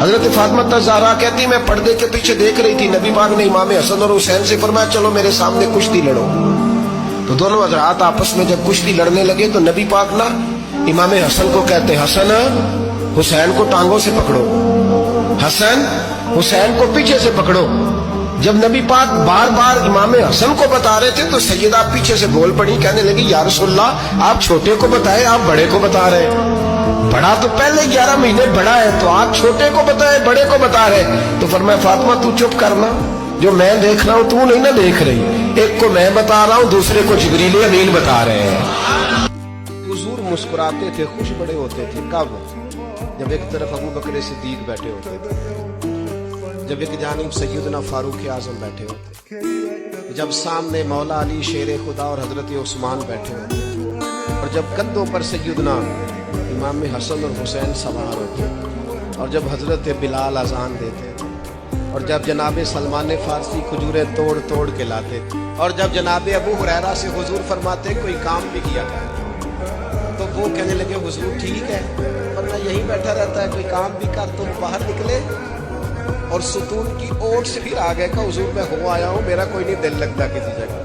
حضرت فاطمہ زہرا کہتی میں پردے کے پیچھے دیکھ رہی تھی، نبی پاک نے امام حسن اور حسین سے فرمایا چلو میرے سامنے کشتی لڑو. تو دونوں حضرات آپس میں جب کشتی لڑنے لگے تو نبی پاک نا امام حسن کو کہتے حسن حسین کو ٹانگوں سے پکڑو، حسن حسین کو پیچھے سے پکڑو. جب نبی پاک بار بار امام حسن کو بتا رہے تھے تو سیدہ پیچھے سے بول پڑی، کہنے لگی یا رسول اللہ آپ چھوٹے کو بتائے، آپ بڑے کو بتا رہے ہیں. بڑا تو پہلے 11 مہینے بڑا ہے، تو آپ چھوٹے کو بتائے بڑے کو بتا رہے. تو فرمایا فاطمہ تو چپ کرنا، جو میں دیکھ رہا ہوں تو نہیں نہ دیکھ رہی، ایک کو میں بتا رہا ہوں دوسرے کو جبریل امین بتا رہے ہیں. حضور مسکراتے تھے، خوش بڑے ہوتے تھے. کب؟ جب ایک طرف ابو بکر صدیق بیٹھے ہوتے تھے، جب ایک جانب سیدنا فاروق اعظم بیٹھے ہوتے، جب سامنے مولا علی شیر خدا اور حضرت عثمان بیٹھے ہوتے، اور جب کندھوں پر سیدنا امام حسن اور حسین سوار ہوتے، اور جب حضرت بلال اذان دیتے، اور جب جناب سلمان فارسی کھجوریں توڑ توڑ کے لاتے، اور جب جناب ابو ہریرہ سے حضور فرماتے کوئی کام بھی کیا کر، تو وہ کہنے لگے حضور ٹھیک ہے ورنہ یہیں بیٹھا رہتا ہے، کوئی کام بھی کر. تم باہر نکلے اور ستون کی اوٹ سے پھر آ گئے کہ حضور میں ہو آیا ہوں، میرا کوئی نہیں دل لگتا کسی جگہ.